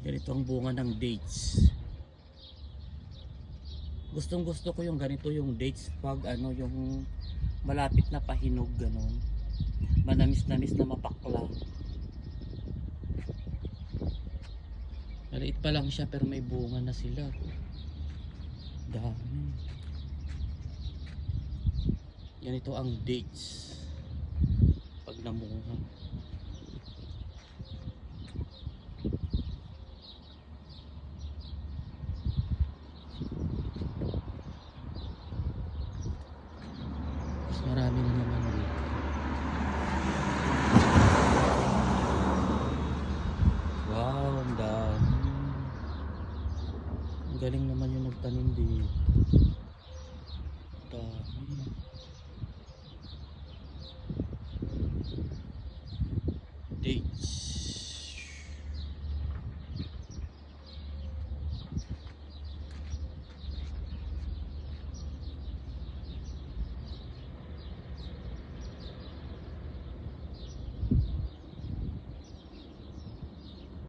Ganito ang bunga ng dates. Gustong gusto ko yung ganito, yung dates pag ano, yung malapit na pahinog, ganon. Manamis-namis na mapakla. Maliit pa lang siya pero may bunga na sila. Dami. Ganito ang dates pag namunga. Mas marami na naman dito. Wow, ang dami. Ang galing naman yung nagtanim dito. Dami. Dates.